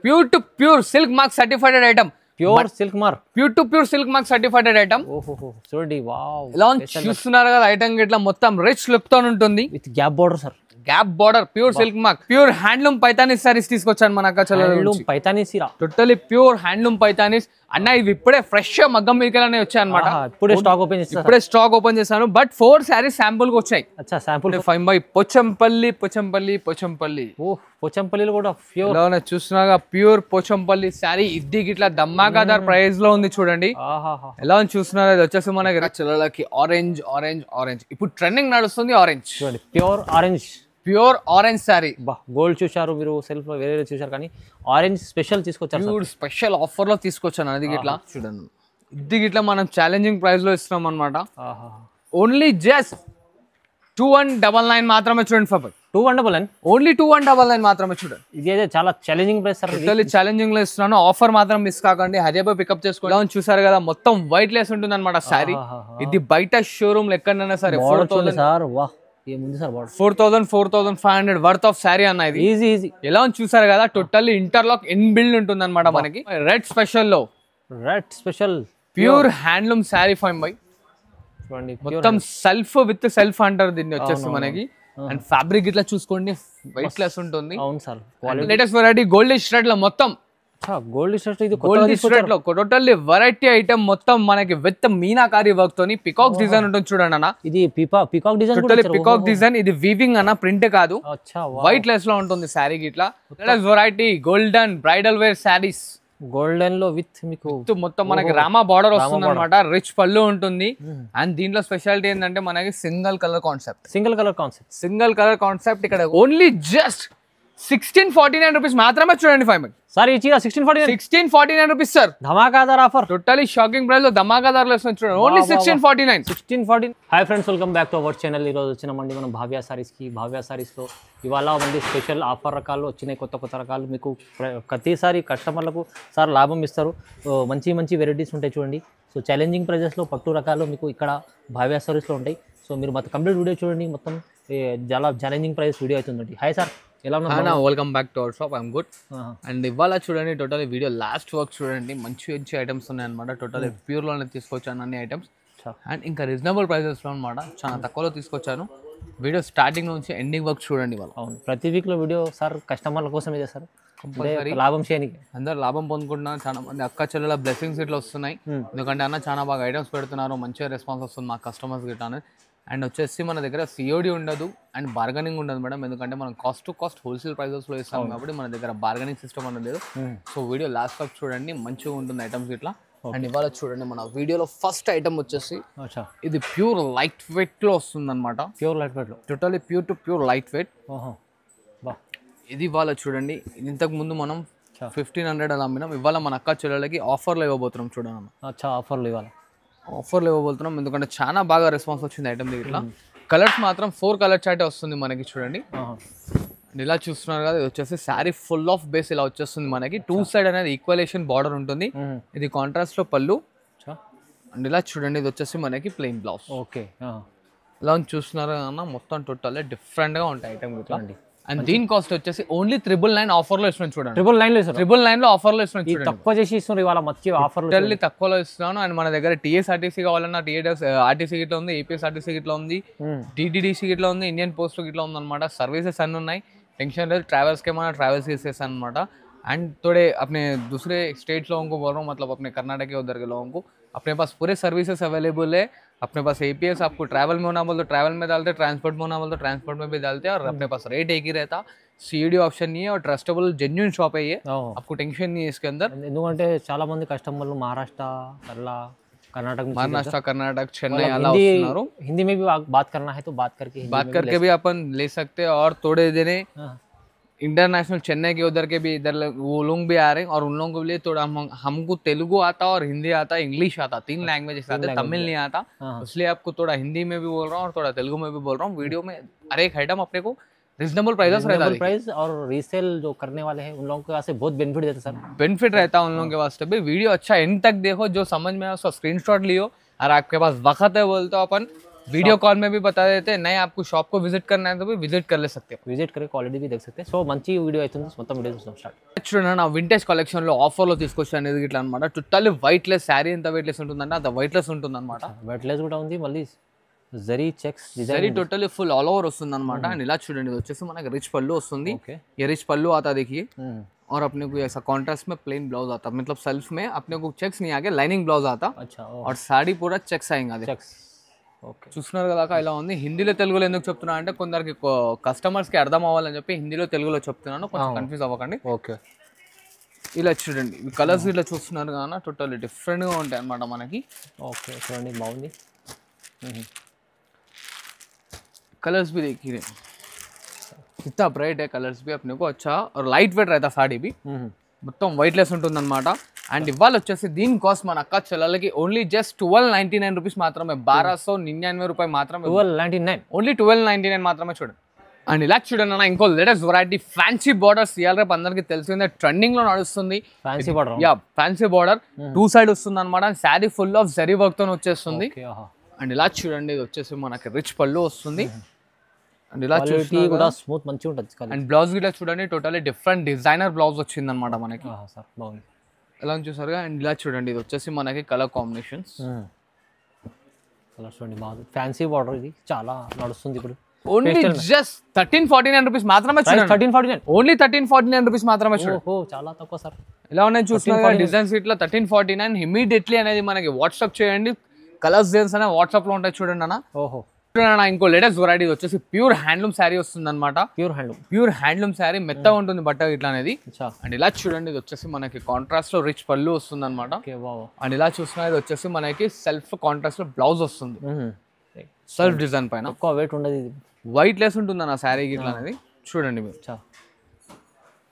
Pure to pure silk mark certified item. Pure silk mark, pure to pure silk mark certified item. ఓహో చూడండి, wow. ఇలా చూస్తున్నారు కదా item ఇట్లా మొత్తం రిచ్ లుక్ తో ఉంటుంది with gap border sir. Gap border, pure silk mark, pure handloom paithanis saris తీసుకొచ్చాను మన handloom Paithanis, totally pure handloom paithanis అన్న. ఇవి ఇప్పుడే ఫ్రెష్ మగ్గం మీదకెళ్ళనే వచ్చాయి అనమాట. ఇప్పుడే స్టాక్ ఓపెన్ చేస్తాను, ఇప్పుడే స్టాక్ ఓపెన్ చేశాను. బట్ 4 సారీస్ శాంపుల్ కి వచ్చాయి. అచ్చా శాంపుల్ 5 by పోచంపల్లి. ఓ పోచంపల్లిలో కూడా ప్యూర్ చూస్తున్నాగా ప్యూర్ పోచంపల్లి శారీ. ఇది ఇట్లా దమ్మాకాదార్ ప్రైస్ లో ఉంది చూడండి. ఎలా చూస్తున్నారు, ఇది వచ్చేసి మనకి చిల్లలకి ఆరెంజ్ ఆరెంజ్ ఆరెంజ్. ఇప్పుడు ట్రెండింగ్ నడుస్తుంది ఆరెంజ్. చూడండి pure orange, pure orange sari. Gold చూసారు మీరు, సెల్ఫ్ లో వేరే చూసారు, కానీ ఆరెంజ్ స్పెషల్ తీసుకొచ్చారు. ప్యూర్ స్పెషల్ ఆఫర్ లో తీసుకొచ్చాను. అది ఇట్లా చూడండి, ఇది ఇట్లా మనం ఛాలెంజింగ్ ప్రైస్ లో ఇస్తున్నాం అనమాట. ఓన్లీ జస్ట్ 2199 మాత్రమే చూడండి. 2199 ఓన్లీ 2199 మాత్రమే చూడండి. ఇది అయితే చాలా ఛాలెంజింగ్ ప్రైస్ సార్. ఛాలెంజింగ్ లో ఇస్తున్నాను. ఆఫర్ మాత్రం మిస్ కాకండి, హైదరాబాద్ పికప్ చేసుకోవాలి. చూసారు కదా మొత్తం వైట్ లెస్ ఉంటుంది అనమాట శారీ. ఇది బయట షోరూమ్ ఎక్కడైనా సరే 4,500 వర్త్ ఆఫ్ శారీ అన్న. ఇది ఈజీ ఎలా చూసారు కదా, టోటల్లీ ఇంటర్లాక్ ఇన్బిల్డ్ ఉంటుంది అనమాట మనకి. రెడ్ స్పెషల్ లో ప్యూర్ హ్యాండ్లూమ్ శారీ 5 by మొత్తం సెల్ఫ్ విత్ సెల్ఫ్ అంటారు దీన్ని వచ్చేసి మనకి. అండ్ ఫ్యాబ్రిక్ ఇట్లా చూసుకోండి వైట్ లెస్ ఉంటుంది. అవును sir, latest variety gold thread లో మొత్తం గోల్డ్ లో టోటల్లీ వెరైటీ ఐటమ్ మొత్తం మనకి విత్ మీనాకారి వర్క్ తోని పికాక్ డిజైన్ ఉంటుంది చూడండి అన్న. ఇది peacock design, totally peacock design. ఇది వీవింగ్ అన్న, ప్రింట్ కాదు. వైట్ లెస్ లో ఉంటుంది శారీ ఇట్లా. Variety golden bridal wear saris. Golden లో విత్ మీకు మొత్తం మనకి రామా బార్డర్ వస్తుంది అనమాట. రిచ్ పళ్ళు ఉంటుంది. అండ్ దీంట్లో స్పెషాలిటీ ఏంటంటే మనకి సింగిల్ కలర్ కాన్సెప్ట్. ఇక్కడ ఓన్లీ జస్ట్ 1649 రూపీస్ మాత్రమే చూడండి. 5 by సార్ ఈ చీర 1649 రూపీస్ సార్. ధమాకాదార్ ఆఫర్, టోటలీ షాకింగ్ ప్రైస్ లో ధమాకాదార్ చూడండి. Only 1649. Hi friends, welcome back to our channel. ఈరోజు వచ్చినామండి మనం భావ్య సారీస్ కి. భావ్య సారీస్ లో ఇవాళ మంది స్పెషల్ ఆఫర్ రకాలు వచ్చినాయి, కొత్త రకాలు. మీకు ప్రతిసారి కస్టమర్లకు సార్ లాభం ఇస్తారు. మంచి వెరైటీస్ ఉంటాయి చూడండి. సో ఛాలెంజింగ్ ప్రైజెస్లో పట్టు రకాలు మీకు ఇక్కడ భావ్య సారీస్లో ఉంటాయి. సో మీరు మొత్తం కంప్లీట్ వీడియో చూడండి. మొత్తం చాలా ఛాలెంజింగ్ ప్రైస్ వీడియో అవుతుందండి. హాయ్ సార్, ఎలా ఉన్నా? Welcome back to hour shop. I'm good. And ఇవాళ చూడండి టోటల్ వీడియో లాస్ట్ వర్క్ చూడండి. మంచి ఐటమ్స్ ఉన్నాయి అనమాట. టోటల్ ప్యూర్లోనే తీసుకొచ్చాను అన్ని ఐటమ్స్. అండ్ ఇంకా రీజనబుల్ ప్రైజెస్లో అనమాట, చాలా తక్కువలో తీసుకొచ్చాను. వీడియో స్టార్టింగ్ నుంచి ఎండింగ్ వర్క్ చూడండి వాళ్ళు. అవును, ప్రతి వీక్లో వీడియో సార్ కస్టమర్ల కోసమే చేస్తారు, లాభం చేయడానికి. అందరు లాభం పొందుకుంటున్నారు. చాలా మంది అక్క చెల్లెల బ్లెస్సింగ్స్ ఇట్లా వస్తున్నాయి. ఎందుకంటే అన్న చాలా బాగా ఐటమ్స్ పెడుతున్నారు, మంచిగా రెస్పాన్స్ వస్తుంది మా కస్టమర్స్ గిట్లా. అండ్ వచ్చేసి మన దగ్గర సిఓడి ఉండదు అండ్ బార్గెనింగ్ ఉండదు మేడం. ఎందుకంటే మనం కాస్ట్ టు కాస్ట్ హోల్సేల్ ప్రైజెస్లో ఇస్తాం కాబట్టి మన దగ్గర బార్గెనింగ్ సిస్టమ్ అనేది లేదు. సో వీడియో లాస్ట్ వరకు చూడండి, మంచిగా ఉంటుంది ఐటమ్స్ ఇట్లా. అండ్ ఇవాళ చూడండి మన వీడియోలో ఫస్ట్ ఐటమ్ వచ్చేసి ఇది ప్యూర్ లైట్ వెయిట్ లో వస్తుంది అనమాట. ప్యూర్ లైట్ వెయిట్ లో, totally pure to pure light weight. ఇది ఇవాళ చూడండి, ఇంతకు ముందు మనం 1500 అలా అమ్మినాం. ఇవాళ మన అక్క చెల్లెలకి ఆఫర్లో ఇవ్వబోతున్నాం చూడండి. ఆఫర్లో ఇవ్వబోతున్నాం ఎందుకంటే చాలా బాగా రెస్పాన్స్ వచ్చింది ఐటమ్ ఇట్లా. కలర్స్ మాత్రం 4 కలర్ చార్ట్ వస్తుంది మనకి చూడండి. ఇలా చూస్తున్నారు కదా, ఇది వచ్చేసి శారీ ఫుల్ ఆఫ్ బేస్ ఇలా వచ్చేస్తుంది మనకి. 2 సైడ్ అనేది ఈక్వలేషన్ బార్డర్ ఉంటుంది. ఇది కాంట్రాస్ట్ లో పళ్ళు. అండ్ ఇలా చూడండి, ఇది వచ్చేసి మనకి ప్లెయిన్ బ్లౌజ్. ఓకే, ఇలా చూస్తున్నారు అన్న, మొత్తం టోటల్ డిఫరెంట్ గా ఉంటాయి ఐటమ్ ఇట్లా. అండ్ దీని కాస్ట్ వచ్చేసి ఓన్లీ 999 ఆఫర్ లో ఇస్తున్నాను చూడండి. 999 లో ఆఫర్ లో ఇస్తున్నాను చూడండి. తక్కువ చేసి ఇస్తున్నారు ఇవాళ, మంచి ఆఫర్ తక్కువలో ఇస్తున్నాను. అండ్ మన దగ్గర టీఎస్ఆర్టీసీ కావాలన్నా ఆర్టీసీ గిట్లా ఉంది, ఏపీఎస్ఆర్టీసీ గిట్లా ఉంది, టీటీడీసీ గిట్లా ఉంది, ఇండియన్ పోస్ట్ గిట్లా ఉంది అనమాట. సర్వీసెస్ అన్నీ ఉన్నాయి, టెన్షన్ లేదు. ट्रैवल्स के माना ट्रैवल्स केसेस అనమాట. एंड थोड़े अपने दूसरे स्टेट लोगों को बोल रहा हूँ, मतलब अपने कर्नाटक के उधर के लोगों को अपने पास पूरे सर्विसेज अवेलेबल है. अपने पास एपीएस, आपको ट्रैवल में होना बोल तो ट्रैवल में डालते, ट्रांसपोर्ट में होना बोल तो ट्रांसपोर्ट में भी डालते हैं. और अपने पास रेट एक ही रहता, सीडी ऑप्शन नहीं है और ट्रस्टेबल जेन्युइन शॉप है ये. आपको टेंशन नहीं है इसके अंदर. ఎందుకంటే చాలా మంది కస్టమర్లు మహారాష్ట్ర, कर्नाटक, चेन्नई अला वस्तुन्नारू. हिंदी में भी बात करना है तो बात करके भी अपन ले सकते हैं. और थोड़े दिन इंटरनेशनल चेन्नई के उधर के भी इधर वो लोग भी आ रहे हैं. और उन लोगों के लिए थोड़ा हमको तेलुगु आता और हिंदी आता, इंग्लिश आता, 3 लैंग्वेजेस आते, तमिल नहीं आता. इसलिए आपको थोड़ा हिंदी में भी बोल रहा हूँ और थोड़ा तेलुगु में भी बोल रहा हूँ. वीडियो में हर एक आइटम अपने को रीजनेबल प्राइस और रीसेल जो करने वाले हैं उन लोगों के वास्ते बहुत बेनिफिट देता है सर. बेनिफिट रहता है उन लोगों के वास्ते भी. वीडियो अच्छा एंड तक देखो, जो समझ में आए उसका स्क्रीनशॉट लियो. और आपके पास वक्त है बोलते हो अपन वीडियो कॉल में भी बता देते हैं, नहीं आपको शॉप को विजिट करना है तो भी विजिट कर ले सकते हो. విజిట్ కరే క్వాలిటీ भी देख सकते हैं. సో మంచి వీడియో అవుతుంది, మొత్తం వీడియో చూస్తాం స్టార్ట్. చూడండి నా వింటేజ్ కలెక్షన్ లో ఆఫర్ లో తీసుకొచ్చాను ఇది ఇట్లా అనమాట. టోటల్లీ వైట్ లెస్ శారీ ఎంత వెయిట్ లెస్ ఉంటుందంటే అంత వైట్ లెస్ ఉంటుంది అనమాట. వెయిట్లెస్ కూడా ఉంది, మళ్ళీ zari checks zari totally full all over వస్తుంది అనమాట. అండ్ ఇలా చూడండి ఇది వచ్చేసి మనకి రిచ్ పళ్ళు వస్తుంది. ये रिच पल्लू आता देखिए और अपने को ऐसा कॉन्ट्रास्ट में प्लेन ब्लाउज आता, मतलब सेल्फ में अपने को चेक्स नहीं आगे लाइनिंग ब्लाउज आता. अच्छा और साड़ी पूरा చెక్స్ आएगा. చెక్స్ ఓకే చూస్తున్నారు కదా ఇలా ఉంది. హిందీలో తెలుగులో ఎందుకు చెప్తున్నా అంటే కొందరికి కస్టమర్స్ కి అర్థం అవ్వాలని చెప్పి హిందీలో తెలుగులో చెప్తున్నాను, కొంచెం కన్ఫ్యూజ్ అవ్వకండి. ఓకే ఇలా చూడండి ఈ కలర్స్ ఇట్లా చూస్తున్నారు కదా టోటల్లీ డిఫరెంట్ గా ఉంటాయి అన్నమాట మనకి. ఓకే చూడండి బాగుంది. कलर्स भी देखिए कितना ब्राइट है, कलर्स भी अपने को अच्छा और लाइट वेट रहता साड़ी भी. మొత్తం వైట్ లెస్ ఉంటుంది అనమాట. అండ్ ఇవాళ వచ్చేసి దీని కాస్ట్ మన అక్క చెల్లెలకి ఓన్లీ జస్ట్ 1299 రూపీస్ మాత్రమే, 1299 రూపాయలు మాత్రమే, 1299 ఓన్లీ 1299 మాత్రమే. చూడండి అండ్ ఇలా చూడండి అన్న ఇంకో లేటెస్ట్ వెరైటీ ఫ్యాన్సీ బార్డర్స్ ఇవాళ రేపు అందరికి తెలిసిందే ట్రెండింగ్ లో నడుస్తుంది. Fancy border, yeah fancy border 2 side వస్తుంది అనమాట. Sari full of zari work తో వచ్చేస్తుంది. అండ్ ఇలా చూడండి ఇది వచ్చేసి మనకి రిచ్ పళ్ళు వస్తుంది. అండ్ ఇలా క్వాలిటీ కూడా స్మూత్ మంచిగా ఉంటుంది. అండ్ బ్లౌజ్ గిట్లా చూడండి టోటల్లీ డిఫరెంట్ డిజైనర్ బ్లౌజ్ వచ్చింది అనమాట మనకి. సార్ బాగుంది ఎలా చూసారుగా. అండ్ ఇలా చూడండి ఇది వచ్చేసి మనకి కలర్ కాంబినేషన్స్. కలర్ చూడండి బాగుంది. ఫ్యాన్సీ బార్డర్ ఇది చాలా నడుస్తుంది ఇప్పుడు. ఓన్లీ జస్ట్ 1349 రూపీస్ మాత్రమే చూడండి. 1349 ఓన్లీ 1349 రూపీస్ మాత్రమే చూడండి. ఓహో చాలా తక్కువ సార్. ఎలా ఉన్నాయి చూస్తున్నారు డిజైన్స్ ఇట్లా 1349. ఇమీడియట్లీ అనేది మనకి వాట్సాప్ చేయండి. కలర్స్ డిజైన్స్ అనేవి వాట్సాప్ లో ఉంటాయి చూడండి అన్న. ఓహో ఇంకో లేటెస్ట్ వెరైటీ వచ్చేసి ప్యూర్ హ్యాండ్లూమ్ శారీ వస్తుంది అనమాట. ప్యూర్ హ్యాండ్లూమ్ శారీ మెత్తగా ఉంటుంది బట్ట ఇట్లా అనేది. అండ్ ఇలా చూడండి ఇది వచ్చేసి మనకి కాంట్రాస్ట్ లో రిచ్ పళ్ళు వస్తుంది అనమాట. అండ్ ఇలా చూసినా ఇది వచ్చేసి మనకి సెల్ఫ్ కాంట్రాస్ట్ లో బ్లౌజ్ వస్తుంది, సెల్ఫ్ డిజైన్ పైన. ఎక్కువ వెయిట్ ఉండదు, వైట్ లెస్ ఉంటుంది అన్న శారీ ఇట్లా అనేది. చూడండి మీరు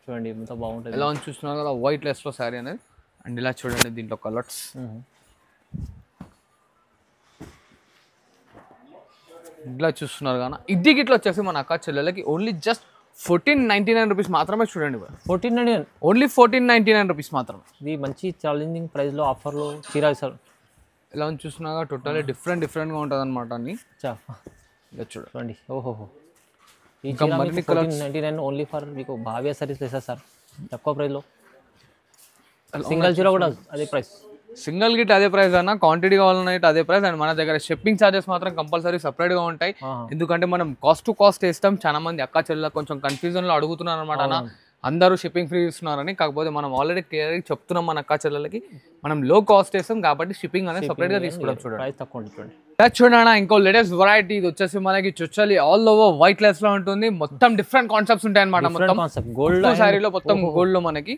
చూడండి ఎంత బాగుంటుంది. ఎలా చూస్తున్నారు కదా వైట్ లెస్ లో శారీ అనేది. అండ్ ఇలా చూడండి దీంట్లో కలర్స్. ఇట్లా చూస్తున్నారు కదా ఇది గిట్లా వచ్చేసి మన అక్క చెల్లెలకి ఓన్లీ జస్ట్ 1499 రూపీస్ మాత్రమే చూడండి. 1499 ఓన్లీ 1499 రూపీస్ మాత్రమే. ఇది మంచి ఛాలెంజింగ్ ప్రైస్ లో ఆఫర్ లో చీర సార్. ఎలా చూస్తున్నా టోటల్లీ డిఫరెంట్ గా ఉంటుంది అనమాట అన్ని. ఇలా చూడండి ఓహోహో ఈ చీర 1499 ఓన్లీ ఫర్ మీకు భావ్య సారీస్ లేదా సార్ తక్కువ ప్రైస్ లో. సింగిల్ చీర కూడా అదే ప్రైస్, సింగిల్ గిట్ అదే ప్రైస్ అన్న, క్వాంటిటీ కావాలన్నా అదే ప్రైస్. అండ్ మన దగ్గర షిప్పింగ్ ఛార్జెస్ మాత్రం కంపల్సరీ సపరేట్ గా ఉంటాయి. ఎందుకంటే మనం కాస్ట్ టు కాస్ట్ వేస్తాం. చాలా మంది అక్క చెల్లెల కొంచెం కన్ఫ్యూజన్ లో అడుగుతున్నారు అనమాట అన్న, అందరూ షిప్పింగ్ ఫ్రీ ఇస్తున్నారని. కాకపోతే మనం ఆల్రెడీ క్లియర్ చెప్తున్నాం మన అక్క చెల్లెలకి మనం లో కాస్ట్ వేస్తాం కాబట్టి షిప్పింగ్ అనేది సపరేట్ గా తీసుకుంటాం. చూడండి చూడండి ఇంకో లేటెస్ట్ వెరైటీ ఇది వచ్చేసి మనకి చుచ్చలి ఆల్ ఓవర్ వైట్ లెస్ లో ఉంటుంది. మొత్తం డిఫరెంట్ కాన్సెప్ట్స్ ఉంటాయి అనమాట. మొత్తం గోల్డ్ శారీలో మొత్తం గోల్డ్ లో మనకి.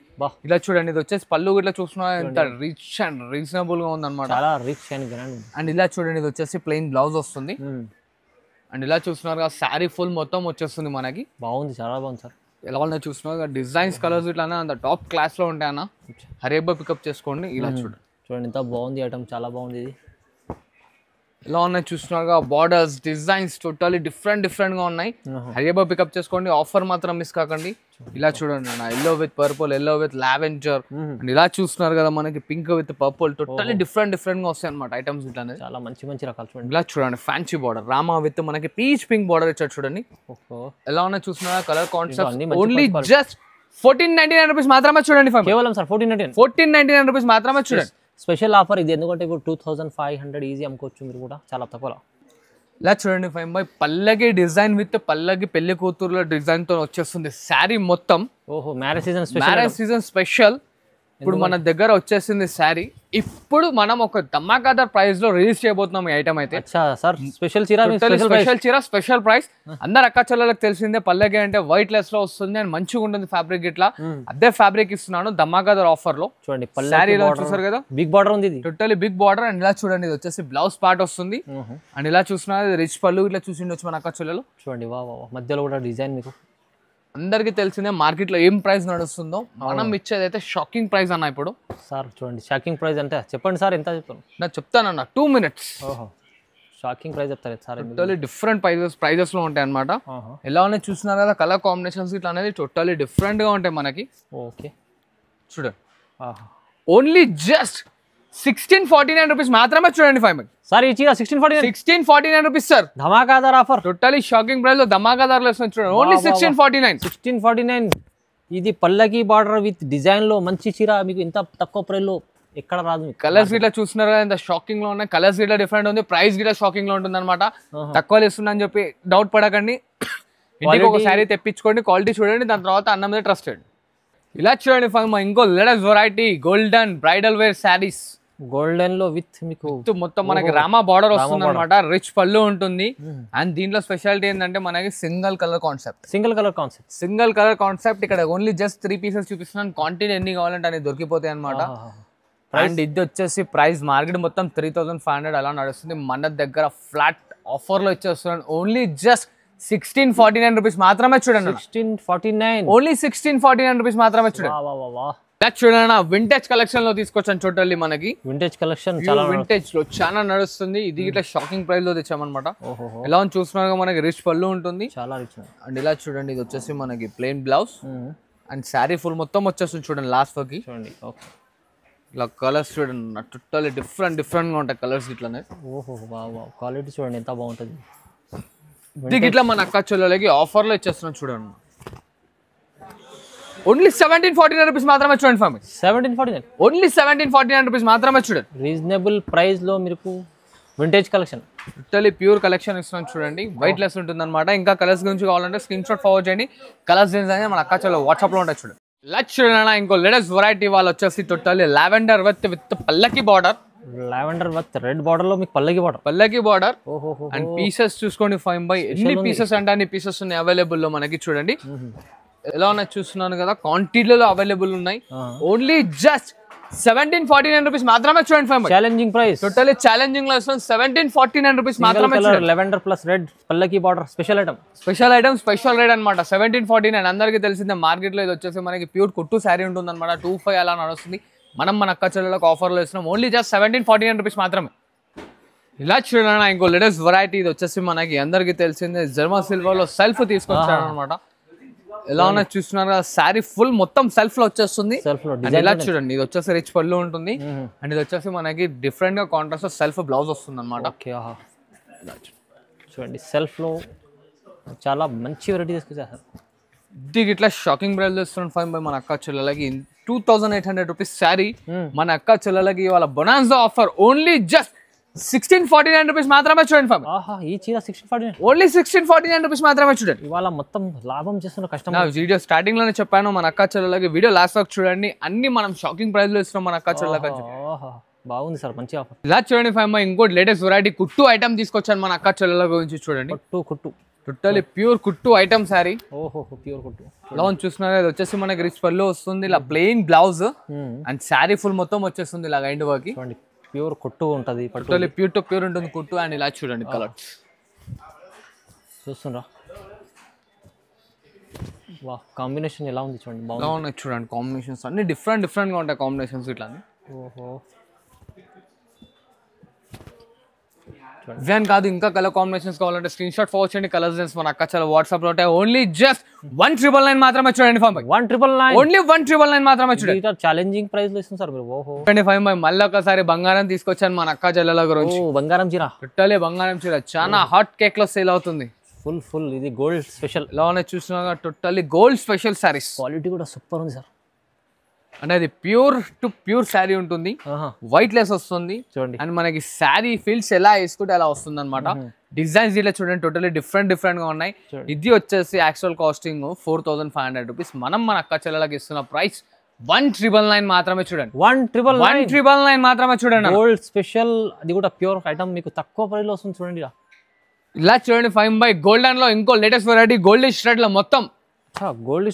ఇలా చూడండి ఇది వచ్చేసి పళ్ళు ఇట్లా చూస్తున్నా ఎంత రిచ్ అండ్ రీజనబుల్ గా ఉంది అనమాట. అండ్ ఇలా చూడండి ఇది వచ్చేసి ప్లెయిన్ బ్లౌజ్ వస్తుంది. అండ్ ఇలా చూస్తున్నారు శారీ ఫుల్ మొత్తం వచ్చేస్తుంది మనకి. బాగుంది, చాలా బాగుంది సార్. ఎలా ఉన్నాయి చూస్తున్నారు డిజైన్స్ కలర్స్ ఇట్లానే అంత టాప్ క్లాస్ లో ఉంటాయి అన్న. హరేబా పికప్ చేసుకోండి. ఇలా చూడండి ఎంత బాగుంది ఐటమ్, చాలా బాగుంది ఇది. ఎలా ఉన్నాయి చూస్తున్నారుగా బార్డర్స్ డిజైన్స్ టోటల్లీ డిఫరెంట్ గా ఉన్నాయి. హరియబా పికప్ చేసుకోండి, ఆఫర్ మాత్రం మిస్ కాకండి. ఇలా చూడండి అన్న yellow with purple, yellow with lavender. And ఇలా చూస్తున్నారు కదా మనకి pink with purple totally different గా వస్తాయి అనమాట ఐటమ్స్. ఇట్లా చాలా మంచి రకాలు చూడండి. ఇలా చూడండి ఫ్యాన్సీ బార్డర్ రామా విత్ మనకి పీచ్ పింక్ బార్డర్ ఇచ్చారు చూడండి. ఎలా ఉన్నాయి చూస్తున్నారా colour concept. Only just 1499 rupees మాత్రమే చూడండి. కేవలం సార్ 1499 రూపీస్ మాత్రమే చూడండి. స్పెషల్ ఆఫర్ ఇది, ఎందుకంటే ఇప్పుడు 2500 ఈజీ అమ్ముకోవచ్చు మీరు కూడా చాలా తక్కువలో. ఇలా చూడండి ఫైమ్ బాయ్ పల్లకి డిజైన్ విత్ పల్లకి పెళ్లి కూతురుల డిజైన్ తో వచ్చేస్తుంది శారీ మొత్తం. ఓహో మ్యారేజ్ సీజన్ స్పెషల్ ఇప్పుడు మన దగ్గర వచ్చేసింది శారీ. ఇప్పుడు మనం ఒక ధమాకాదార్ ప్రైస్ లో రిలీజ్ చేయబోతున్నాం ఈ ఐటమ్ అయితే. స్పెషల్ చీర స్పెషల్ ప్రైస్. అందరు అక్క చెల్లెలకు తెలిసిందే పల్లకి అంటే వైట్ లెస్ లో వస్తుంది అండ్ మంచిగా ఉంటుంది ఫ్యాబ్రిక్. ఇట్లా అదే ఫ్యాబ్రిక్ ఇస్తున్నాను ధమాకాదార్ ఆఫర్ లో. చూడండి శారీలో చూసారు కదా బిగ్ బార్డర్ ఉంది, టోటల్లీ బిగ్ బార్డర్. అండ్ ఇలా చూడండి ఇది వచ్చేసి బ్లౌజ్ పార్ట్ వస్తుంది. అండ్ ఇలా చూస్తున్నారు రిచ్ పళ్ళు ఇట్లా చూసిండొచ్చు మన అక్క చెల్లెలు. చూడండి మధ్యలో కూడా డిజైన్ మీకు అందరికి తెలిసిందే మార్కెట్ లో ఏం ప్రైస్ నడుస్తుందో. మనం ఇచ్చేది అయితే షాకింగ్ ప్రైస్ అన్న. ఇప్పుడు సార్ చూడండి షాకింగ్ ప్రైస్ అంటే చెప్పండి సార్, ఎంత చెప్తాను? నేను చెప్తానన్న 2 minutes. షాకింగ్ ప్రైస్ చెప్తారు సార్. టోటల్లీ డిఫరెంట్ ప్రైజెస్ లో ఉంటాయి అనమాట. ఎలా ఉన్నాయి చూస్తున్నారు కదా కలర్ కాంబినేషన్స్ ఇట్లా అనేది టోటల్లీ డిఫరెంట్ గా ఉంటాయి మనకి. ఓకే చూడండి ఓన్లీ జస్ట్ 1649 రూపీస్ మాత్రమే చూడండి ఫైవ్ మై. సార్ ఈ చీర 1649 1649 రూపీస్ సార్. ధమాకాదార్ ఆఫర్. టోటలీ షాకింగ్ ప్రైస్ లో ధమాకాదార్లు వస్తుంది చూడండి. ఓన్లీ 1649. 1649. ఇది పల్లకి బార్డర్ విత్ డిజైన్ లో మంచి చీర మీకు ఇంత తక్కువ ప్రైస్ లో ఎక్కడ రాదు. కలర్స్ గిట్లా చూస్తున్నారు కదా, ఇంత షాకింగ్ లో ఉన్నాయి. కలర్స్ గిట్లా డిఫరెంట్ ఉంది, ప్రైస్ గిట్లా షాకింగ్ లో ఉంటుంది అనమాట. తక్కువ ఇస్తున్నా అని చెప్పి డౌట్ పడకండి. ఇంటికి ఒక శారీ తెప్పించుకోండి, క్వాలిటీ చూడండి, దాని తర్వాత అన్న మీద ట్రస్టెడ్. ఇలా చూడండి ఫైవ్ ఇంకో latest variety golden bridal wear saris. Golden లో విత్ మీకు మొత్తం మనకి రామా బార్డర్ వస్తుంది అనమాట. రిచ్ పళ్ళు ఉంటుంది. అండ్ దీంట్లో స్పెషాలిటీ ఏంటంటే మనకి single colour concept. Single colour concept ఇక్కడ ఓన్లీ జస్ట్ 3 పీసెస్ చూపిస్తున్నాను. క్వాంటిటీ ఎన్ని కావాలంటే అనేది దొరికిపోతాయి అనమాట. అండ్ ఇది వచ్చేసి ప్రైస్ మార్కెట్ మొత్తం 3500 అలా నడుస్తుంది. మన దగ్గర ఫ్లాట్ ఆఫర్ లో ఇచ్చేస్తున్నాను. ఓన్లీ జస్ట్ 1649 రూపీస్ మాత్రమే చూడండి. 1649 ఓన్లీ 1649 రూపీస్ మాత్రమే చూడండి. చూడండి వింటేజ్ కలెక్షన్ లో తీసుకొచ్చాను. టోటల్లీ మనకి వింటేజ్ కలెక్షన్ చాలా వింటేజ్ లో చాలా నడుస్తుంది. ఇది ఇట్లా షాకింగ్ ప్రైస్ లో తెచ్చామన్నమాట. ఎలా అని చూస్తున్నారు మనకి రిచ్ పళ్ళు ఉంటుంది, చాలా రిచ్. అండ్ ఇలా చూడండి ఇది వచ్చేసి మనకి plain blouse and sari full మొత్తం వచ్చేస్తుంది చూడండి. లాస్ట్ వరకు చూడండి ఇలా కలర్స్ చూడండి, టోటల్లీ డిఫరెంట్ గా ఉంటాయి కలర్స్ ఇట్లానే. క్వాలిటీ చూడండి ఎంత బాగుంటుంది. ఇది ఇట్లా మన అక్క చెల్లెలకి ఆఫర్ లో ఇచ్చేస్తున్నాం చూడండి. ఓన్లీ 1749 రూపీస్ మాత్రమే చూడండి ఫామ్. 1749 ఓన్లీ 1749 రూపీస్ మాత్రమే చూడండి. రీజనబుల్ ప్రైస్ లో మీకు vintage collection, totally pure collection ఇస్తున్నాం చూడండి. వైట్ లెస్ ఉంటుంది అనమాట. ఇంకా కలర్స్ గురించి కావాలంటే స్క్రీన్ షాట్ ఫార్వర్డ్ చేయండి. కలర్స్ అనేది మన అక్క చెల్లె వాట్సాప్ లో ఉంటాయి చూడండి. లచ్ చూడండి ఇంకో లేటెస్ట్ వెరైటీ వాళ్ళు వచ్చేసి టోటల్లీ లావెండర్ విత్ పల్లకి border. Lavender with red border లో మీకు పల్లకి బార్డర్. అండ్ పీసెస్ చూసుకోండి ఫైవ్ బై ఎన్ని పీసెస్ అంటే అన్ని పీసెస్ ఉన్నాయి అవైలబుల్ లో మనకి. చూడండి ఎలా ఉన్నాయి చూస్తున్నాను కదా, క్వాంటిటీలో అవైలబుల్ ఉన్నాయి. ఓన్లీ జస్ట్ 1749 రూపీస్ మాత్రమే చూడండి five. Challenging price, totally challenging లో 1749 రూపీస్ మాత్రమే. లావెండర్ ప్లస్ రెడ్ పల్లకి border special item special rate అనమాట. 1749 అందరికీ తెలిసిందే. మార్కెట్ లో ఇది వచ్చేసి మనకి ప్యూర్ కుట్టు శారీ ఉంటుంది అనమాట. 25 అలా నడుస్తుంది. మనం మన అక్క చెల్లెలకు ఆఫర్లో ఇస్తున్నాం. ఓన్లీ జస్ట్ 1749 రూపీస్ మాత్రమే. ఇలా చూడండి ఇంకో లేటెస్ట్ వెరైటీ. ఇది వచ్చేసి మనకి అందరికీ తెలిసిందే జర్మా సిల్వర్ లో సెల్ఫ్ తీసుకొచ్చారు అనమాట. ఎలా ఉన్నాయి చూస్తున్నారు కదా, శారీ ఫుల్ మొత్తం సెల్ఫ్ లో వచ్చేస్తుంది. ఇలా చూడండి ఇది వచ్చేసి రిచ్ పళ్ళు ఉంటుంది. అండ్ ఇది వచ్చేసి మనకి డిఫరెంట్ గా కాంట్రాస్ట్ సెల్ఫ్ బ్లౌజ్ వస్తుంది అనమాట. చూడండి సెల్ఫ్ లో చాలా మంచి వెరైటీ తీసుకొచ్చారు. ఇది ఇట్లా షాకింగ్ ప్రైస్ ఇస్తున్నాం ఫైవ్ బై మన అక్క చెల్లెలకి. 2800 రూపీస్ శారీ మన అక్క చెల్లెలకి ఇవాళ bonanza offer. Only just 1649 rupees మాత్రమే చూడండి ఫైవ్. ఈ చీర 1649 ఓన్లీ 1649 రూపీస్ మాత్రమే చూడండి. ఇవాళ మొత్తం లాభం చేస్తున్న కస్టమర్. నా వీడియో స్టార్టింగ్ లోనే చెప్పాను మన అక్క చెల్లెలకి. వీడియో లాస్ట్ వరకు చూడండి. అన్ని మనం షాకింగ్ ప్రైస్ లో ఇస్తున్నాం మన అక్క చెల్లెలకి. బాగుంది సార్, మంచి ఆఫర్. ఇలా చూడండి ఫైవ్ బై ఇంకోటి లేటెస్ట్ వెరైటీ కుట్టు ఐటమ్ తీసుకొచ్చాను మన అక్క చెల్లెల గురించి. చూడండి కుట్టు టోటల్లీ ప్యూర్ కుట్టు ఐటమ్ సారీ. ప్యూర్ కుట్టు ఎలా చూస్తున్నారు, ఇది వచ్చేసి మనకి రిచ్ పళ్ళు వస్తుంది. ఇలా plain blouse and sari full మొత్తం వచ్చేస్తుంది ఇలా ఎండ్ వర్క్. ప్యూర్ కుట్టు ఉంటుంది, టోటల్లీ ప్యూర్ టు ప్యూర్ ఉంటుంది కుట్టు. అండ్ ఇలా చూడండి కలర్స్ చూస్తుండ్రా. వా కాంబినేషన్ ఎలా ఉంది చూడండి. ఎలా ఉన్నాయి చూడండి కాంబినేషన్స్ అన్ని డిఫరెంట్ గా ఉంటాయి కాంబినేషన్స్ ఇట్లా. ఇవేం కాదు, ఇంకా కలర్ కాంబినేషన్స్ కావాలంటే స్క్రీన్ షాట్ ఫార్వర్డ్ చేయండి. కలర్స్ మన అక్క చాలా వాట్సాప్ లో ఉంటాయి. ఓన్లీ జస్ట్ 1999 మాత్రమే చూడండి ఫైవ్. 1999 ఓన్లీ 1999 మాత్రమే చూడండి. ఛాలెంజింగ్ ప్రైస్ లో ఇస్తుంది సార్ మీరు. 25 మళ్ళీ ఒకసారి బంగారం తీసుకొచ్చాను మన అక్క చెల్లెల గురించి. బంగారం చీర, టోటల్లీ బంగారం చీర చాలా హాట్ కేక్ లో సేల్ అవుతుంది. ఫుల్ ఇది గోల్డ్ స్పెషల్. ఎలా ఉన్నాయి చూస్తున్నా, totally gold special saris. Quality కూడా సూపర్ ఉంది సార్. అంటే అది ప్యూర్ టు ప్యూర్ శారీ ఉంటుంది. వైట్ లెస్ వస్తుంది చూడండి. అండ్ మనకి శారీ ఫీల్స్ ఎలా వేసుకుంటే అలా వస్తుంది అనమాట. డిజైన్స్ ఇట్లా చూడండి టోటల్లీ డిఫరెంట్ గా ఉన్నాయి. ఇది వచ్చేసి యాక్చువల్ కాస్టింగ్ 4500 రూపీస్. మనం మన అక్క చెల్లెలకి ఇస్తున్న ప్రైస్ 1999 మాత్రమే చూడండి. 1999 మాత్రమే చూడండి. గోల్డ్ స్పెషల్, అది కూడా ప్యూర్ ఐటమ్ మీకు తక్కువ ప్రైస్ లో వస్తుంది చూడండి. ఇలా చూడండి ఫైవ్ బై గోల్డెన్ లో ఇంకో లేటెస్ట్ వెరైటీ గోల్డ్ థ్రెడ్ లో మొత్తం గోల్డ్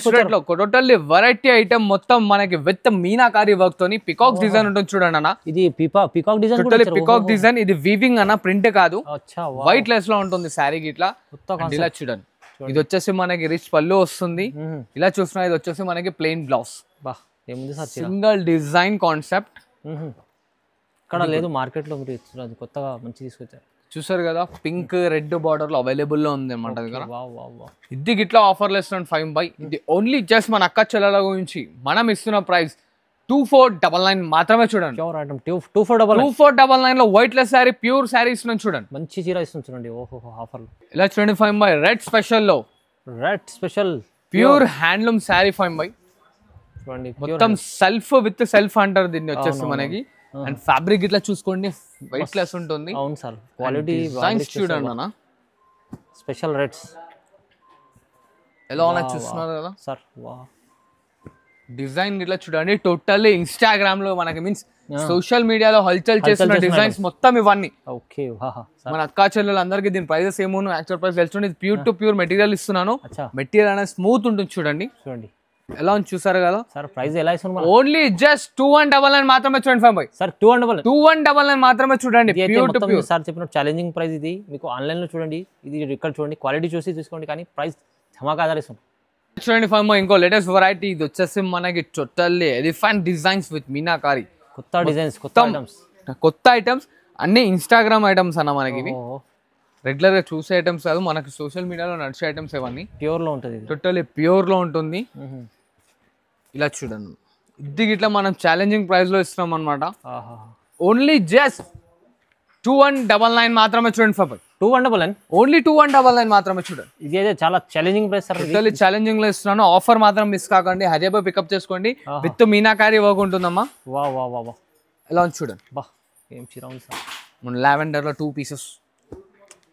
థ్రెడ్ లో టోటల్లీ వెరైటీ ఐటమ్ మొత్తం మనకి విత్ మీనాకారి వర్క్ తోని పికాక్ డిజైన్ ఉంటుంది చూడండి అన్న. ఇది peacock design, totally peacock design. ఇది వీవింగ్ అన్న, ప్రింట్ కాదు. వైట్ లెస్ లో ఉంటుంది శారీ ఇట్లా. ఇలా చూడండి ఇది వచ్చేసి మనకి రిచ్ పళ్ళు వస్తుంది. ఇలా చూస్తున్నా ఇది వచ్చేసి మనకి plain blouse. Single design concept ఇక్కడ లేదు మార్కెట్ లో. మీరు కొత్తగా మంచి తీసుకొచ్చారు. చూసారు కదా, పింక్ రెడ్ బార్డర్ లో అవైలబుల్ లో ఉంది అన్నమాట దగ్గర. ఇది గిట్లా ఆఫర్లు ఇస్తున్నాం ఫైవ్ బై. ఇది ఓన్లీ జస్ట్ మన అక్క చెల్లెల గురించి మనం ఇస్తున్న ప్రైస్ 2499 మాత్రమే చూడండి. ప్యూర్ ఐటమ్ 2499 2499 లో white less sari pure saris నుంచి చూడండి. మంచి చీర ఇస్తుంది చూడండి. ఓహో ఆఫర్లు. ఇలా చూడండి 5 రెడ్ స్పెషల్ లో red special pure handloom sari 5 చూడండి. మొత్తం సెల్ఫ్ విత్ సెల్ఫ్ అంటారు దీన్ని వచ్చేసి మనకి. అండ్ ఫ్యాబ్రిక్ ఇట్లా చూసుకోండి వైట్ లెస్ ఉంటుంది. అవును సార్ క్వాలిటీ డిజైన్స్ చూడండి అన్న స్పెషల్ రేట్స్ ఎలా ఉన్నాయి చూస్తున్నారు కదా సార్. వా డిజైన్ ఇట్లా చూడండి టోటల్లీ ఇన్స్టాగ్రామ్ లో మనకి మీన్స్ సోషల్ మీడియాలో హల్చల్ చేసిన డిజైన్స్ మొత్తం ఇవన్నీ. ఓకే మన అక్కా చెల్లెలు అందరికి దీని ప్రైజెస్ ఏమో యాక్చువల్ ప్రైస్ తెలుస్తుంది. ఇది ప్యూర్ టు ప్యూర్ మెటీరియల్ ఇస్తున్నాను. మెటీరియల్ అనేది స్మూత్ ఉంటుంది చూడండి. చూడండి ఎలా ఉంది చూసారు కదా సార్. ప్రైస్ ఎలా ఇస్తున్నారు? ఓన్లీ జస్ట్ 2199 మాత్రమే చూడండి 5 సార్. 2199 మాత్రమే చూడండి. ప్యూర్ టు ప్యూర్ సార్ చెప్పిన ఛాలెంజింగ్ ప్రైస్ ఇది. మీకు ఆన్లైన్ లో చూడండి, ఇది ఇక్కడ చూడండి, క్వాలిటీ చూసి తీసుకోండి, కానీ ప్రైస్ ధమాకా ఇస్తుంది. చూడండి 5 ఇంకో లేటెస్ట్ వెరైటీ ఇది వచ్చేసి మనకి totally elephant designs with meenakari. కొత్త డిజైన్స్, కొత్త ఐటమ్స్ అన్ని ఇన్స్టాగ్రామ్ ఐటమ్స్ అన్న మనకి. ఇవి రెగ్యులర్ గా చూసే ఐటమ్స్ కాదు, మనకి సోషల్ మీడియాలో నడిచే ఐటమ్స్ ఇవన్నీ. ప్యూర్ లో ఉంటుంది, టోటల్లీ ప్యూర్ లో ఉంటుంది. ఇలా చూడండి ఇది ఇట్లా మనం ఛాలెంజింగ్ ప్రైస్ లో ఇస్తున్నాం అనమాట. ఓన్లీ జస్ట్ 2199 మాత్రమే చూడండి 2199 ఓన్లీ 2199 మాత్రమే చూడండి. ఇది అయితే చాలా challenging price sir. Totally challenging లో ఇస్తున్నాను. ఆఫర్ మాత్రం మిస్ కాకండి. హైదరాబాద్ పికప్ చేసుకోండి. విత్ మీనాకారి వర్క్ ఉంటుందమ్మా. వా వా వా వా ఎలా ఉంది చూడండి. బా ఏం చీర ఉంది సార్. మన లావెండర్ లో 2 పీసెస్.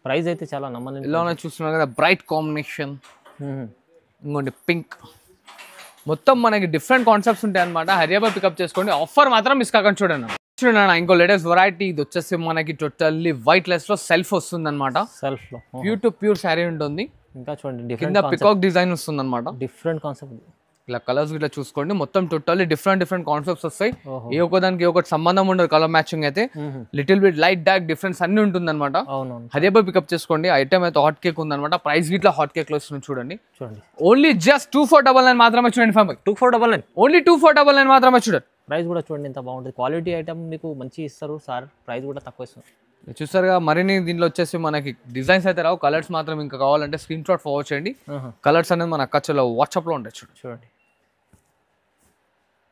ప్రైస్ అయితే చాలా నమ్మలేదు. ఎలా ఉన్నాయి చూస్తున్నారు కదా. Bright combination. ఇంకోండి పింక్. మొత్తం మనకి డిఫరెంట్ కాన్సెప్ట్స్ ఉంటాయి అనమాట. హైదరాబాద్ పికప్ చేసుకోండి. ఆఫర్ మాత్రం మిస్ కాకండి. చూడండి ఇంకో లేటెస్ట్ వెరైటీ ఇది వచ్చేసి మనకి టోటల్లీ వైట్ లెస్ లో సెల్ఫ్ వస్తుంది అనమాట. సెల్ఫ్ లో ప్యూర్ టు ప్యూర్ శారీ ఉంటుంది. ఇంకా చూడండి కింద పికాక్ డిజైన్ వస్తుంది అనమాట. Different concept. ఇలా కలర్స్ ఇట్లా చూసుకోండి. మొత్తం టోటల్లీ డిఫరెంట్ కాన్సెప్ట్స్ వస్తాయి. ఏ ఒక్కదానికి ఒకటి సంబంధం ఉండదు. కలర్ మ్యాచింగ్ అయితే little bit light dark difference అన్ని ఉంటుంది అనమాట. హైదరాబాద్ పికప్ చేసుకోండి. ఐటమ్ అయితే హాట్ కేక్ ఉంది అనమాట. ప్రైస్ గిట్లా హాట్ కేక్ లో వస్తుంది చూడండి. ఓన్లీ జస్ట్ 2499 మాత్రమే చూడండి. 2499 ఓన్లీ 2499 మాత్రమే చూడండి. ప్రైస్ కూడా చూడండి ఎంత బాగుంటుంది. క్వాలిటీ ఐటమ్ మీకు మంచి ఇస్తారు సార్. ప్రైస్ కూడా తక్కువ ఇస్తుంది. చూసారుగా మరిన్ని దీంట్లో వచ్చేసి మనకి డిజైన్స్ అయితే రావు. కలర్స్ మాత్రం ఇంకా కావాలంటే స్క్రీన్ షాట్ ఫార్వర్డ్ చేయండి. కలర్స్ అనేది మన కచ్చలో వాట్సాప్ లో ఉంటాయి. చూడండి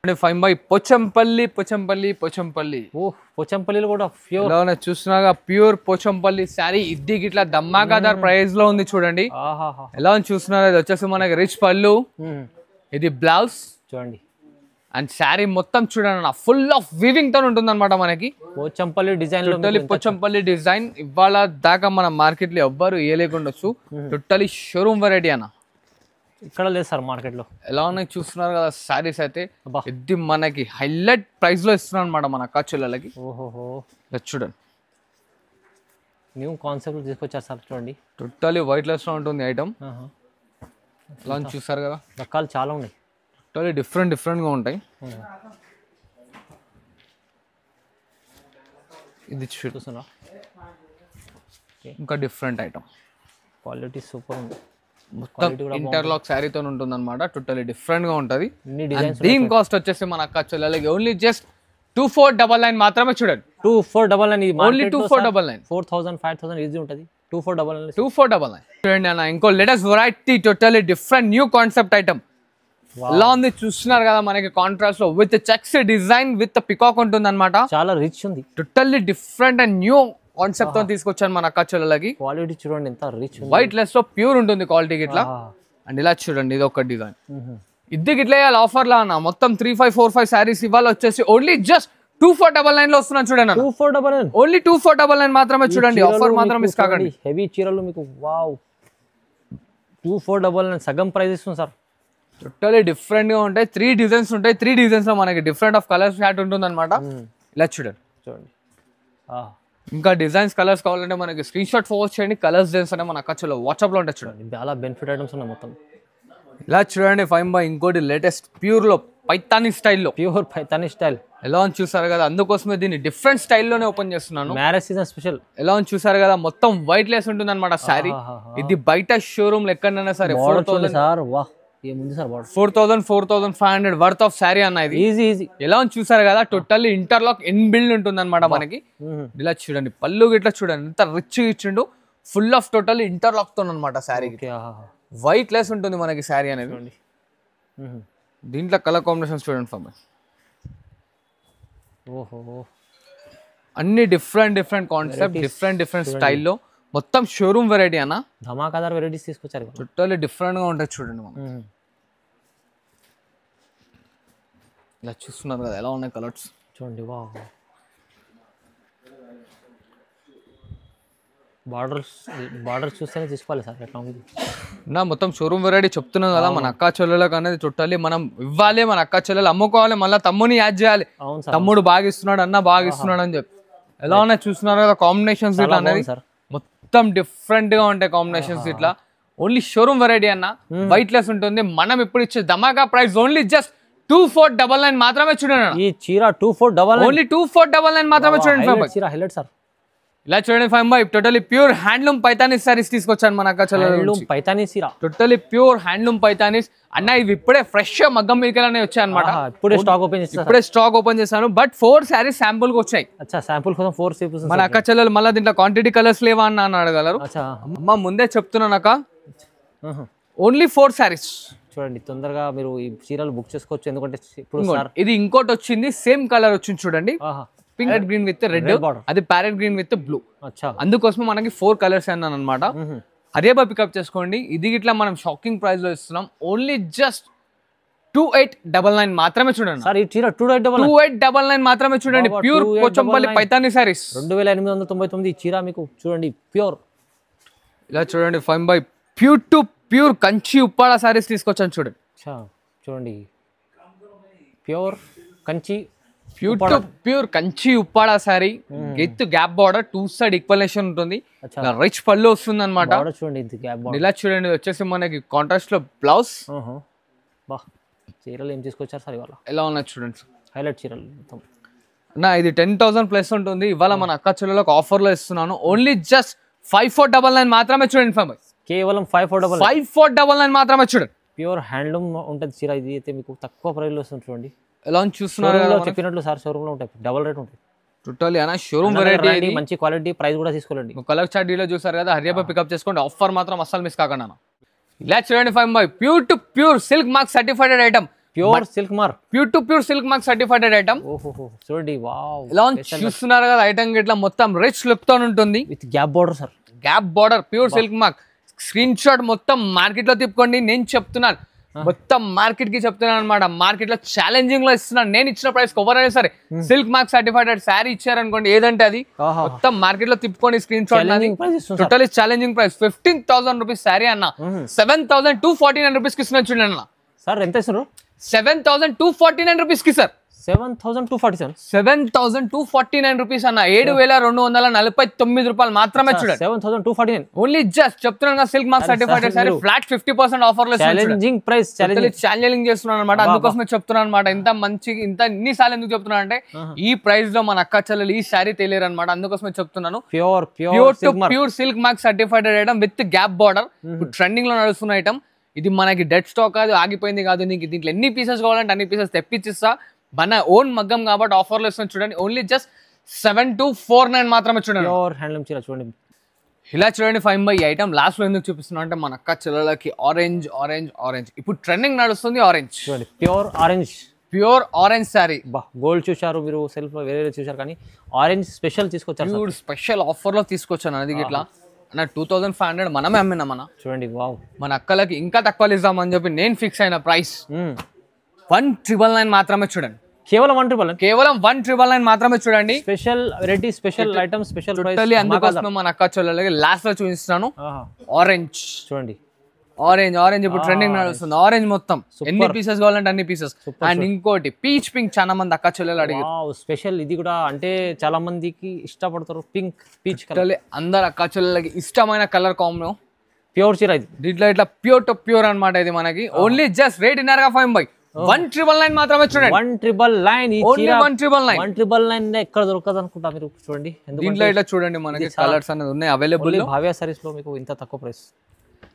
5 పోచంపల్లి. పోచంపల్లిలో కూడా ప్యూర్ చూస్తున్నాగా ప్యూర్ పోచంపల్లి శారీ. ఇది గిట్లా దమ్మాకాదార్ ప్రైస్ లో ఉంది చూడండి. ఎలా ఉంది చూస్తున్నారు. ఇది వచ్చేసి మనకి రిచ్ పళ్ళు, ఇది బ్లౌజ్ చూడండి. అండ్ శారీ మొత్తం చూడండి ఫుల్ ఆఫ్ వీవింగ్ తో ఉంటుంది అనమాట. మనకి పోచంపల్లి డిజైన్, పోచంపల్లి డిజైన్ ఇవాళ దాకా మన మార్కెట్ లో ఎవ్వరు ఇవ్వలేకుండొచ్చు. టోటలీ షోరూమ్ వెరైటీ అన్న. ఇక్కడ లేదు సార్ మార్కెట్ లో. ఎలా ఉన్నాయి చూస్తున్నారు కదా శారీస్ అయితే. ఇది మనకి హైలైట్ ప్రైస్ లో ఇస్తున్నాం అనమాట మన ఖర్చులకి. ఓహోహో చూడండి న్యూ కాన్సెప్ట్ తీసుకొచ్చారు సార్. చూడండి టోటలీ వైట్ లెస్ లో ఉంటుంది ఐటమ్. ఎలా చూసారు కదా. రకాలు చాలా ఉన్నాయి. టోటలీ డిఫరెంట్ గా ఉంటాయి. ఇది చూస్తున్నా ఇంకా డిఫరెంట్ ఐటమ్. క్వాలిటీ సూపర్ ఉంది. మొత్తం ఇంటర్లాక్ శారీతో ఉంటుంది అనమాట. టోటలీ డిఫరెంట్ గా ఉంటది. దీని కాస్ట్ వచ్చేసి మన అక్క చెల్లెలకి ఓన్లీ జస్ట్ 2499 మాత్రమే చూడండి. 2499 ఓన్లీ 2499. 4000 5000 ఈజీ ఉంటుంది. 2499 చూడండి అన్న. ఇంకో latest variety totally different new concept item. ఎలా ఉంది చూస్తున్నారు కదా. మనకి కాంట్రాస్ట్ లో with checks design with peacock ఉంటుంది అనమాట. చాలా రిచ్ ఉంది. Totally different and new concept తో తీసుకొచ్చాను మన అక్క చెల్లెలకి. క్వాలిటీ చూడండి ఎంత రిచ్. వైట్ లెస్ లో ప్యూర్ ఉంటుంది క్వాలిటీ గిట్లా. అండ్ ఇలా చూడండి ఇది ఒక డిజైన్. ఇది గిట్లా ఇవ్వాలి ఆఫర్ లా అన్న. మొత్తం 3545 శారీస్ ఇవాళ వచ్చేసి ఓన్లీ జస్ట్ 2499 లో వస్తున్నాను చూడండి. 2499 ఓన్లీ 2499 మాత్రమే చూడండి. ఆఫర్ మాత్రం మిస్ కాకండి. హెవీ చీరలు మీకు వావ్ 2499 సగం ప్రైస్ ఇస్తుంది సార్. టోటలీ డిఫరెంట్ గా ఉంటాయి. 3 డిజైన్స్ ఉంటాయి. 3 డిజైన్స్ లో మనకి డిఫరెంట్ ఆఫ్ కలర్స్ షాట్ ఉంటుంది అనమాట. ఇలా చూడండి. ఇంకా డిజైన్స్ కలర్స్ కావాలంటే మనకి స్క్రీన్ షాట్ ఫోర్స్ చేయండి. కలర్స్ డిజైన్స్ అంటే మన ఖర్చులో వాట్సాప్ లో ఉంటాయి చూడండి. చాలా బెనిఫిట్ ఐటమ్స్ ఉన్నాయి మొత్తం. ఇలా చూడండి 5 ఇంకోటి లేటెస్ట్ ప్యూర్ లో పైతానీ స్టైల్లో. Pure Paithani style. ఎలా అని చూసారు కదా. అందుకోసమే దీన్ని డిఫరెంట్ స్టైల్లోనే ఓపెన్ చేస్తున్నాను. Marriage season special. ఎలా అని చూసారు కదా. మొత్తం వైట్ లెస్ ఉంటుంది అనమాట శారీ. ఇది బయట షోరూమ్ లో ఎక్కడైనా సరే 4500 వర్త్ ఆఫ్ శారీ అన్న. ఇది ఈజీ. ఎలా అని చూసారు కదా. టోటల్లీ ఇంటర్లాక్ ఇన్ బిల్డ్ ఉంటుంది అనమాట మనకి. ఇలా చూడండి పళ్ళు గిట్లా చూడండి ఎంత రిచ్ ఇచ్చిండు. ఫుల్ ఆఫ్ టోటల్లీ ఇంటర్లాక్ తో అనమాట శారీ. వైట్ లెస్ ఉంటుంది మనకి శారీ అనేది. దీంట్లో కలర్ కాంబినేషన్స్ చూడండి. ఓహో, అన్ని డిఫరెంట్ కాన్సెప్ట్, డిఫరెంట్ స్టైల్లో మొత్తం షోరూమ్ వెరైటీ అన్న. ధమాకాదార్ వెరైటీస్ తీసుకొచ్చారు. టోటల్లీ డిఫరెంట్గా ఉంటుంది చూడండి మనం. ఇలా చూస్తున్నారు కదా ఎలా ఉన్నాయి కలర్స్ చూడండి. వా, బార్డర్స్ చూస్తేనే తీసుకోవాలి సార్. ఎట్లా ఉంది నా మొత్తం షోరూమ్ వెరైటీ చెప్తున్నాం కదా. మన అక్కా చెల్లెలకు అనేది చుట్టాలి, మనం ఇవ్వాలి, మన అక్కా చెల్లెలు అమ్ముకోవాలి, మళ్ళీ తమ్ముని యాడ్ చేయాలి. తమ్ముడు బాగా ఇస్తున్నాడు, అన్న బాగా ఇస్తున్నాడు అని చెప్పి ఎలా ఉన్నాయి చూస్తున్నారు కదా కాంబినేషన్స్ ఇట్లా అనేది మొత్తం డిఫరెంట్ గా ఉంటాయి కాంబినేషన్స్ ఇట్లా. ఓన్లీ షోరూమ్ వెరైటీ అన్న, వైట్ లెస్ ఉంటుంది. మనం ఇప్పుడు ఇచ్చే ధమాకా ప్రైస్ ఓన్లీ జస్ట్ 2499 మాత్రమే చూడండి. ఈ చీర 2499 ఓన్లీ 2499 మాత్రమే చూడండి. సార్ ఇలా చూడండి five boy, totally pure handloom paithanis saris తీసుకొచ్చాను మన అక్క చెల్లెలు. Paithanis totally pure handloom paithanis అన్న. ఇవి ఇప్పుడే ఫ్రెష్ మగ్గం మీదకెళ్ళనే వచ్చాయి అనమాట. ఇప్పుడే స్టాక్ ఓపెన్ చేశాను. బట్ 4 సారీస్ శాంపుల్ కి వచ్చాయి. శాంపుల్ కోసం 4 samples మన అక్క చెల్లెలు మళ్ళీ దీంట్లో క్వాంటిటీ కలర్స్ లేవా అని అడగలరు. అమ్మ ముందే చెప్తున్నాను అక్క, ఓన్లీ 4 సారీస్. చూడండి తొందరగా మీరు ఈ చీరలు బుక్ చేసుకోవచ్చు. ఎందుకంటే ఇప్పుడు ఇది ఇంకోటి వచ్చింది, సేమ్ కలర్ వచ్చింది చూడండి. పింక్ గ్రీన్ విత్ రెడ్, అది ప్యారెట్ గ్రీన్ విత్ బ్లూ. అందుకోసం మనకి 4 కలర్స్ అన్నాను అనమాట. అదే పికప్ చేసుకోండి. ఇది ఇట్లా మనం షాకింగ్ ప్రైస్ లో ఇస్తున్నాం. ఓన్లీ జస్ట్ 2899 మాత్రమే చూడండి. 2899 మాత్రమే చూడండి. ప్యూర్ పోచంపల్లి పైతాని సారీస్ 2899 ఈ చీర మీకు చూడండి ప్యూర్. ఇలా చూడండి five by pure Kanchi Uppada saris తీసుకొచ్చాను చూడండి. చూడండి pure Kanchi pure Kanchi Uppada sari with gap border, 2 side ఈక్వలేషన్ ఉంటుంది. రిచ్ పళ్ళు వస్తుంది అనమాట. ఇలా చూడండి వచ్చేసి మనకి కాంట్రాస్ట్ లో బ్లౌజ్. చీరలు ఏం తీసుకొచ్చారు సార్ ఇవాళ? ఎలా ఉన్నాయి చూడండి, హైలైట్ చీరలు నా. ఇది 10,000 ప్లస్ ఉంటుంది. ఇవాళ మన అక్క చెల్లెలకు ఆఫర్ లో ఇస్తున్నాను. ఓన్లీ జస్ట్ 5499 మాత్రమే చూడండి ఫైవ్ బై. కేవలం 5499 మాత్రమే చూడండి. ప్యూర్ హ్యాండ్లూమ్ ఉంటుంది చీర. ఇది అయితే మీకు తక్కువ ప్రైస్ లో వస్తుంది చూడండి. ఎలా చూస్తున్నారు చెప్పినట్లు సార్, షోరూమ్ లో ఉంటాయి డబుల్ రేట్ ఉంటుంది. టోటల్లీ అన్న షోరూమ్ వెరైటీ, మంచి క్వాలిటీ, ప్రైస్ కూడా తీసుకోండి. కలర్ చార్ట్ డీలో చూసారు కదా, హరియా పికప్ చేసుకోండి. ఆఫర్ మాత్రం అస్సలు మిస్ కాకుండా. ఇలా చూడండి five by, pure silk mark certified item. Pure silk mark certified item. చూడండి వావ్, ఇలా చూస్తున్నారు కదా ఐటమ్ ఇట్లా మొత్తం రిచ్ లుక్ తో ఉంటుంది. With gap border sir, gap border pure silk mark. Screen shot మొత్తం మార్కెట్ లో తిప్పుకోండి. నేను చెప్తున్నాను, మొత్తం మార్కెట్ కి చెప్తున్నాను అనమాట. మార్కెట్ లో ఛాలెంజింగ్ లో ఇస్తున్నాను. నేను ఇచ్చిన ప్రైస్ ఎవరైనా సరే సిల్క్ మార్క్ సర్టిఫైడ్ శారీ ఇచ్చారనుకోండి, ఏదంటే అది మొత్తం మార్కెట్ లో తిప్పుకోండి. Screen shot totally challenging price. 15,000 rupees sari అన్న 7,249 రూపీస్ కి ఇస్తున్నాను చూడండి అన్న. సార్ ఎంత ఇస్తున్నారు? 7,249 రూపీస్ కి సార్. 7,249 రూపీస్ అన్న. 7,249 రూపాయలు మాత్రమే చూడండి. 7,249 ఓన్లీ జస్ట్ చెప్తున్నాను silk mark certified sorry flat 50% offer లో ఛాలెంజింగ్ ప్రైస్. ఛాలెంజింగ్ చేస్తున్నాను అనమాట. అందుకోసమే చెప్తున్నాను అనమాట. ఇంత మంచి ఇన్నిసార్లు ఎందుకు చెప్తున్నాను అంటే ఈ ప్రైస్ లో మన అక్క చెల్లెలు ఈ శారీ తెలియరు అనమాట. అందుకోసమే చెప్తున్నాను. Pure silk mark certified item with gap border. Trending లో నడుస్తున్న ఐటమ్ ఇది. మనకి డెడ్ స్టాక్ కాదు, ఆగిపోయింది కాదు. నీకు దీంట్లో ఎన్ని పీసెస్ కావాలంటే అన్ని పీసెస్ తెప్పించిస్తా. మన ఓన్ మగ్గం కాబట్టి ఆఫర్లో ఇస్తాను చూడండి. ఓన్లీ జస్ట్ 7,249 మాత్రమే చూడండి. చూడండి ఇలా చూడండి ఫైవ్ బై. ఈ ఐటమ్ లాస్ట్ లో ఎందుకు చూపిస్తున్నా అంటే మన అక్క చెల్లెలకి ఆరెంజ్ ఇప్పుడు ట్రెండింగ్ నడుస్తుంది. ఆరెంజ్ చూడండి, ప్యూర్ ఆరెంజ్ సారీ. గోల్డ్ చూసారు మీరు, సెల్ఫ్ లో వేరే చూసారు, కానీ ఆరెంజ్ స్పెషల్ తీసుకొచ్చారు. స్పెషల్ ఆఫర్ లో తీసుకొచ్చాను. అది ఇట్లా అన్న 2,500 మనమే అమ్మినా మన. చూడండి వావ్, మన అక్కలకి ఇంకా తక్కువ ఇద్దామని చెప్పి నేను ఫిక్స్ అయిన ప్రైస్ 1,999 మాత్రమే చూడండి. కేవలం 1,999 మాత్రమే చూడండి. Special variety, special item, special price. అందుకోసం మన అక్క చెల్లెలకి లాస్ట్ లో చూపిస్తున్నాను. ఆరెంజ్ చూడండి, ఆరెంజ్ ఇప్పుడు ట్రెండింగ్ నడుస్తుంది. ఆరెంజ్ మొత్తం ఎన్ని పీసెస్ కావాలంటే అన్ని పీసెస్. అండ్ ఇంకోటి పీచ్ పింక్ చాలా మంది అక్క చెల్లెలు అడిగారు. స్పెషల్ ఇది కూడా, అంటే చాలా మందికి ఇష్టపడతారు పింక్ పీచ్ కలర్. అందరు అక్క చెల్లెలకి ఇష్టమైన కలర్ కాంబో. ప్యూర్ చీర ఇది. దీంట్లో ఇట్లా ప్యూర్ టు ప్యూర్ అనమాట. ఇది మనకి ఓన్లీ జస్ట్ రేట్ ఇన్నర్ గా 5 బై 1,999 మాత్రమే చూడండి. 1,999 ఎక్కడ దొరకదు అనుకుంటా మీరు. చూడండి దీంట్లో ఇట్లా చూడండి మనకి కలర్స్ అనేది ఉన్నాయి అవైలబుల్. భావ్య సారీస్ లో మీకు ఇంత తక్కువ ప్రైస్.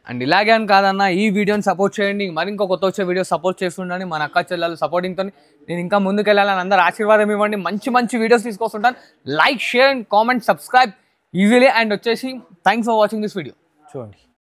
అండ్ ఇలాగే అని కాదన్న, ఈ వీడియోని సపోర్ట్ చేయండి. మరి ఇంకో కొత్త వచ్చే వీడియో సపోర్ట్ చేస్తుండండి. మన అక్క చెల్లెలు సపోర్టింగ్తో నేను ఇంకా ముందుకు వెళ్ళాలని అందరూ ఆశీర్వాదం ఇవ్వండి. మంచి వీడియోస్ తీసుకొస్తుంటాను. Like, share and comment, subscribe easily. And వచ్చేసి thanks for watching this video. చూడండి.